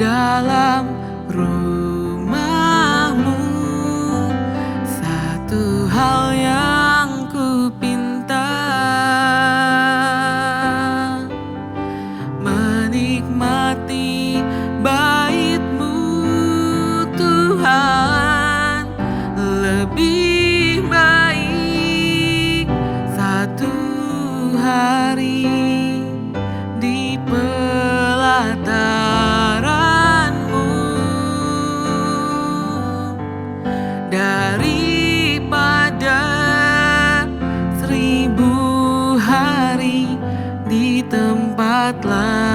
dalam rumah-Mu. Satu hal yang ku pinta, menikmati bait-Mu Tuhan. Lebih baik satu hari di pelataran-Mu daripada 1000 hari di tempat lain.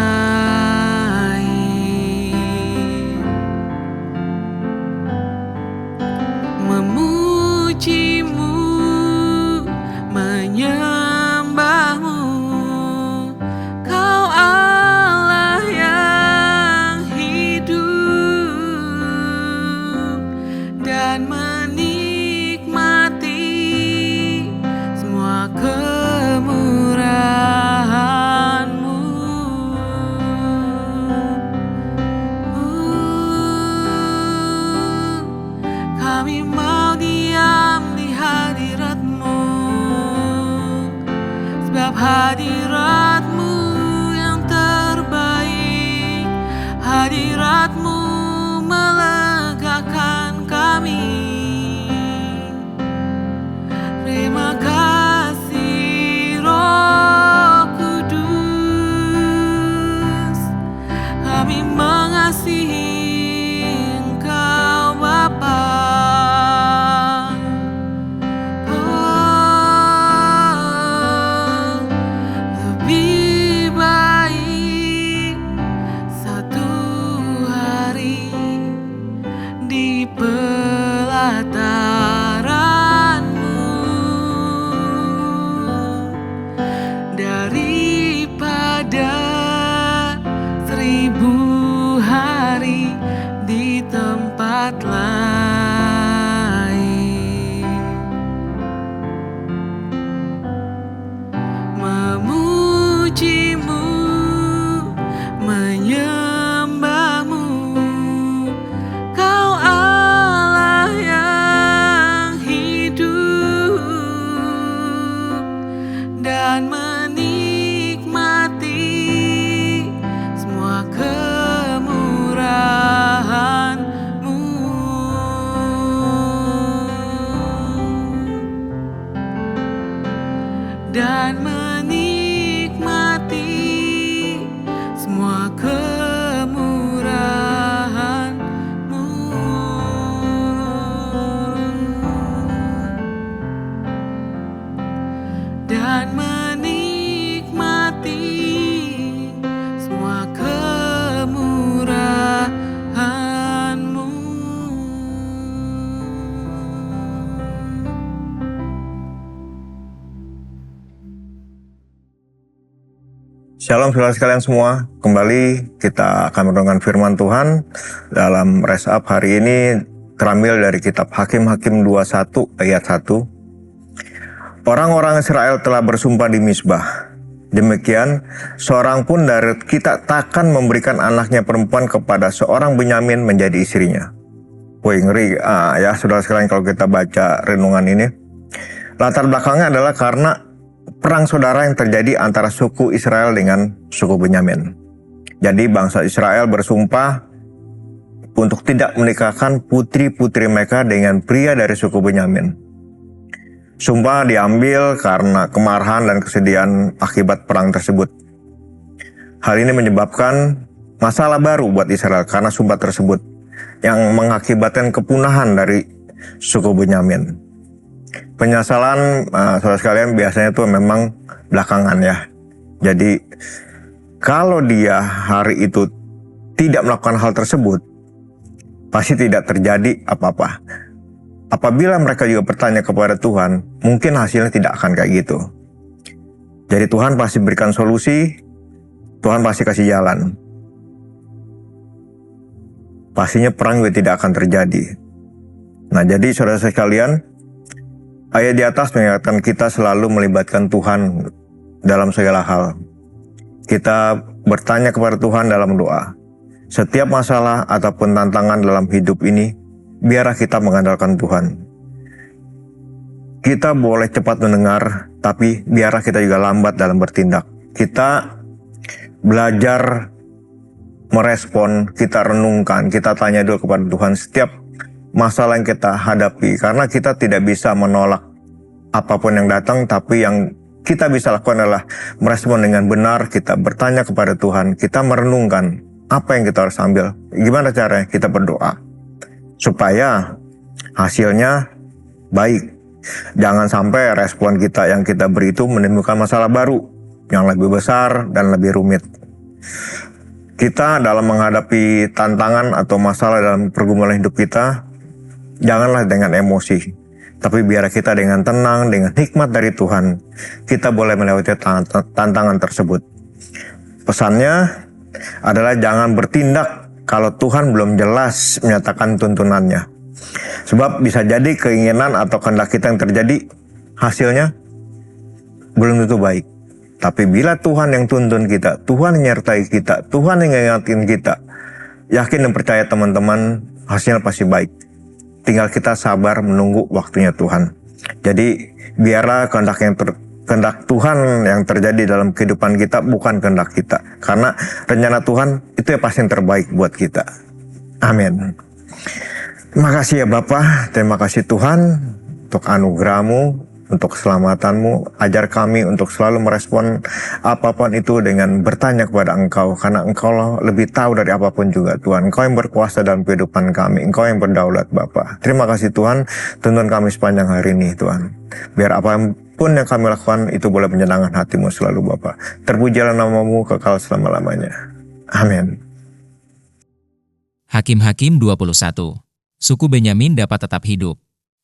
Memuji-Mu, menyembah-Mu, Kau Allah yang hidup, dan menikmati semua kemurahan-Mu. Kami mau diam di hadirat-Mu, sebab hadirat-Mu yang terbaik. Hadirat-Mu melegakan kami. Terima kasih Roh Kudus, kami mengasihi Engkau Bapa. Lebih baik satu hari di pelataran-Mu daripada 1000 hari di tempat lain. Memuji-Mu, menyembah-Mu, Kau Allah yang hidup, dan menikmati semua kemurahan-Mu. Dan menikmati semua kemurahan-Mu. Dan menikmati semua kemurahan-Mu. Shalom saudara sekalian semua, kembali kita akan merenungkan firman Tuhan dalam Rise Up hari ini terambil dari kitab Hakim-Hakim 21 ayat 1. Orang-orang Israel telah bersumpah di Mizbah. Demikian, seorang pun dari kita takkan memberikan anaknya perempuan kepada seorang Benyamin menjadi istrinya. Wih, ngeri ya saudara sekalian kalau kita baca renungan ini. Latar belakangnya adalah karena perang saudara yang terjadi antara suku Israel dengan suku Benyamin. Jadi bangsa Israel bersumpah untuk tidak menikahkan putri-putri mereka dengan pria dari suku Benyamin. Sumpah diambil karena kemarahan dan kesedihan akibat perang tersebut. Hal ini menyebabkan masalah baru buat Israel karena sumpah tersebut yang mengakibatkan kepunahan dari suku Benyamin. Penyesalan saudara sekalian biasanya itu memang belakangan ya. Jadi kalau dia hari itu tidak melakukan hal tersebut, pasti tidak terjadi apa-apa. Apabila mereka juga bertanya kepada Tuhan, mungkin hasilnya tidak akan kayak gitu. Jadi Tuhan pasti berikan solusi, Tuhan pasti kasih jalan. Pastinya perang juga tidak akan terjadi. Nah, jadi saudara sekalian, ayat di atas mengingatkan kita selalu melibatkan Tuhan dalam segala hal. Kita bertanya kepada Tuhan dalam doa. Setiap masalah ataupun tantangan dalam hidup ini, biarlah kita mengandalkan Tuhan. Kita boleh cepat mendengar, tapi biarlah kita juga lambat dalam bertindak. Kita belajar merespon, kita renungkan, kita tanya dulu kepada Tuhan setiap masalah yang kita hadapi. Karena kita tidak bisa menolak apapun yang datang, tapi yang kita bisa lakukan adalah merespon dengan benar. Kita bertanya kepada Tuhan, kita merenungkan apa yang kita harus ambil. Gimana caranya? Kita berdoa supaya hasilnya baik. Jangan sampai respon kita yang kita beri itu menimbulkan masalah baru yang lebih besar dan lebih rumit. Kita dalam menghadapi tantangan atau masalah dalam pergumulan hidup kita, janganlah dengan emosi, tapi biar kita dengan tenang, dengan hikmat dari Tuhan, kita boleh melewati tantangan tersebut. Pesannya adalah jangan bertindak kalau Tuhan belum jelas menyatakan tuntunannya. Sebab bisa jadi keinginan atau kehendak kita yang terjadi, hasilnya belum tentu baik. Tapi bila Tuhan yang tuntun kita, Tuhan yang menyertai kita, Tuhan yang ngingetin kita, yakin dan percaya teman-teman, hasilnya pasti baik. Tinggal kita sabar menunggu waktunya Tuhan. Jadi biarlah kehendak Tuhan yang terjadi dalam kehidupan kita, bukan kehendak kita. Karena rencana Tuhan itu yang pasti yang terbaik buat kita. Amin. Terima kasih ya Bapa, terima kasih Tuhan untuk anugerah-Mu, untuk keselamatanmu, ajar kami untuk selalu merespon apapun itu dengan bertanya kepada Engkau, karena Engkau lebih tahu dari apapun juga Tuhan. Engkau yang berkuasa dalam kehidupan kami, Engkau yang berdaulat Bapa. Terima kasih Tuhan, tuntun kami sepanjang hari ini Tuhan. Biar apapun yang kami lakukan itu boleh menyenangkan hati-Mu selalu Bapa. Terpujilah nama-Mu kekal selama-lamanya. Amin. Hakim-Hakim 21. Suku Benyamin dapat tetap hidup.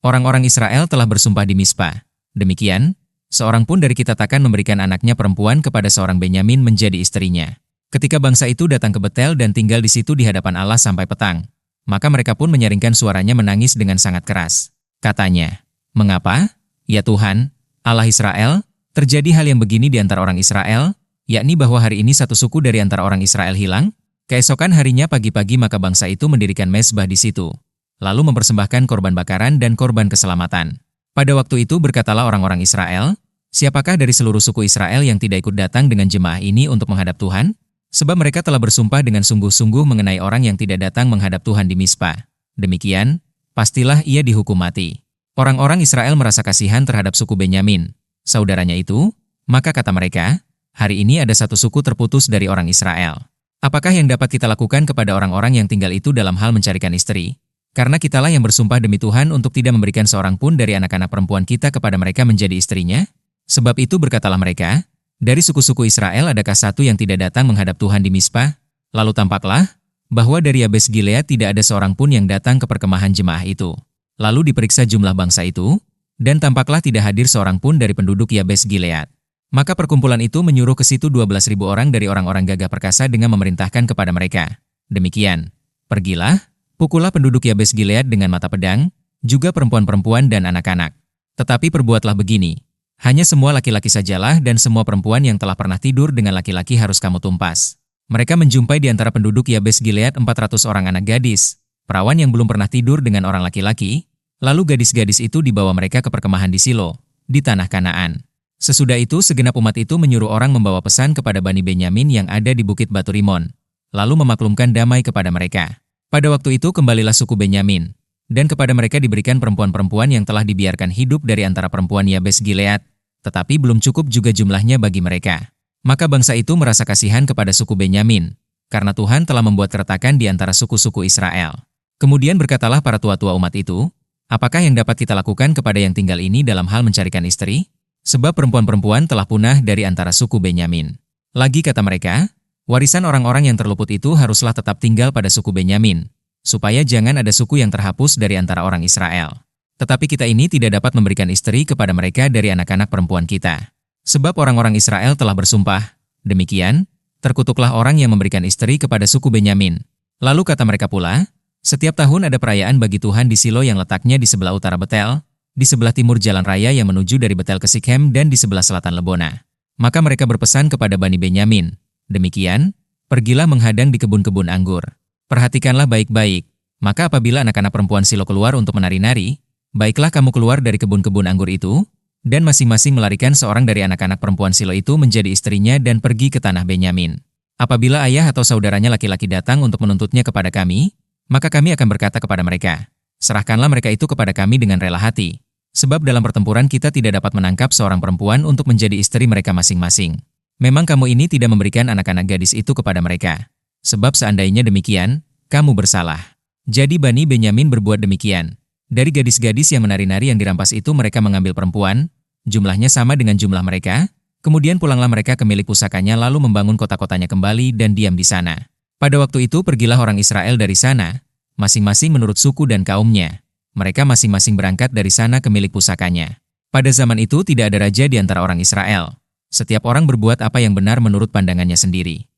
Orang-orang Israel telah bersumpah di Mispa. Demikian, seorang pun dari kita takkan memberikan anaknya perempuan kepada seorang Benyamin menjadi istrinya. Ketika bangsa itu datang ke Betel dan tinggal di situ di hadapan Allah sampai petang, maka mereka pun menyaringkan suaranya menangis dengan sangat keras. Katanya, "Mengapa, ya Tuhan, Allah Israel, terjadi hal yang begini di antara orang Israel, yakni bahwa hari ini satu suku dari antara orang Israel hilang?" Keesokan harinya pagi-pagi maka bangsa itu mendirikan mezbah di situ, lalu mempersembahkan korban bakaran dan korban keselamatan. Pada waktu itu berkatalah orang-orang Israel, "Siapakah dari seluruh suku Israel yang tidak ikut datang dengan jemaah ini untuk menghadap Tuhan? Sebab mereka telah bersumpah dengan sungguh-sungguh mengenai orang yang tidak datang menghadap Tuhan di Mispa. Demikian, pastilah ia dihukum mati." Orang-orang Israel merasa kasihan terhadap suku Benyamin, saudaranya itu, maka kata mereka, "Hari ini ada satu suku terputus dari orang Israel. Apakah yang dapat kita lakukan kepada orang-orang yang tinggal itu dalam hal mencarikan istri? Karena kitalah yang bersumpah demi Tuhan untuk tidak memberikan seorang pun dari anak-anak perempuan kita kepada mereka menjadi istrinya. Sebab itu berkatalah mereka, dari suku-suku Israel adakah satu yang tidak datang menghadap Tuhan di Mispa? Lalu tampaklah bahwa dari Yabes Gilead tidak ada seorang pun yang datang ke perkemahan jemaah itu. Lalu diperiksa jumlah bangsa itu, dan tampaklah tidak hadir seorang pun dari penduduk Yabes Gilead. Maka perkumpulan itu menyuruh ke situ 12.000 orang dari orang-orang gagah perkasa dengan memerintahkan kepada mereka, "Demikian, pergilah, pukullah penduduk Yabes Gilead dengan mata pedang, juga perempuan-perempuan dan anak-anak. Tetapi perbuatlah begini, hanya semua laki-laki sajalah dan semua perempuan yang telah pernah tidur dengan laki-laki harus kamu tumpas." Mereka menjumpai di antara penduduk Yabes Gilead 400 orang anak gadis, perawan yang belum pernah tidur dengan orang laki-laki, lalu gadis-gadis itu dibawa mereka ke perkemahan di Silo, di tanah Kanaan. Sesudah itu segenap umat itu menyuruh orang membawa pesan kepada Bani Benyamin yang ada di Bukit Batu Rimon, lalu memaklumkan damai kepada mereka. Pada waktu itu kembalilah suku Benyamin, dan kepada mereka diberikan perempuan-perempuan yang telah dibiarkan hidup dari antara perempuan Yabes Gilead, tetapi belum cukup juga jumlahnya bagi mereka. Maka bangsa itu merasa kasihan kepada suku Benyamin, karena Tuhan telah membuat keretakan di antara suku-suku Israel. Kemudian berkatalah para tua-tua umat itu, "Apakah yang dapat kita lakukan kepada yang tinggal ini dalam hal mencarikan istri? Sebab perempuan-perempuan telah punah dari antara suku Benyamin." Lagi kata mereka, "Warisan orang-orang yang terluput itu haruslah tetap tinggal pada suku Benyamin, supaya jangan ada suku yang terhapus dari antara orang Israel. Tetapi kita ini tidak dapat memberikan istri kepada mereka dari anak-anak perempuan kita. Sebab orang-orang Israel telah bersumpah, demikian, terkutuklah orang yang memberikan istri kepada suku Benyamin." Lalu kata mereka pula, "Setiap tahun ada perayaan bagi Tuhan di Silo yang letaknya di sebelah utara Betel, di sebelah timur jalan raya yang menuju dari Betel ke Sikhem dan di sebelah selatan Lebona." Maka mereka berpesan kepada Bani Benyamin, "Demikian, pergilah menghadang di kebun-kebun anggur." Perhatikanlah baik-baik, maka apabila anak-anak perempuan Silo keluar untuk menari-nari, baiklah kamu keluar dari kebun-kebun anggur itu, dan masing-masing melarikan seorang dari anak-anak perempuan Silo itu menjadi istrinya dan pergi ke tanah Benyamin. Apabila ayah atau saudaranya laki-laki datang untuk menuntutnya kepada kami, maka kami akan berkata kepada mereka, serahkanlah mereka itu kepada kami dengan rela hati. Sebab dalam pertempuran kita tidak dapat menangkap seorang perempuan untuk menjadi istri mereka masing-masing. Memang kamu ini tidak memberikan anak-anak gadis itu kepada mereka. Sebab seandainya demikian, kamu bersalah. Jadi Bani Benyamin berbuat demikian. Dari gadis-gadis yang menari-nari yang dirampas itu mereka mengambil perempuan, jumlahnya sama dengan jumlah mereka, kemudian pulanglah mereka ke milik pusakanya lalu membangun kota-kotanya kembali dan diam di sana. Pada waktu itu pergilah orang Israel dari sana, masing-masing menurut suku dan kaumnya. Mereka masing-masing berangkat dari sana ke milik pusakanya. Pada zaman itu tidak ada raja di antara orang Israel. Setiap orang berbuat apa yang benar menurut pandangannya sendiri.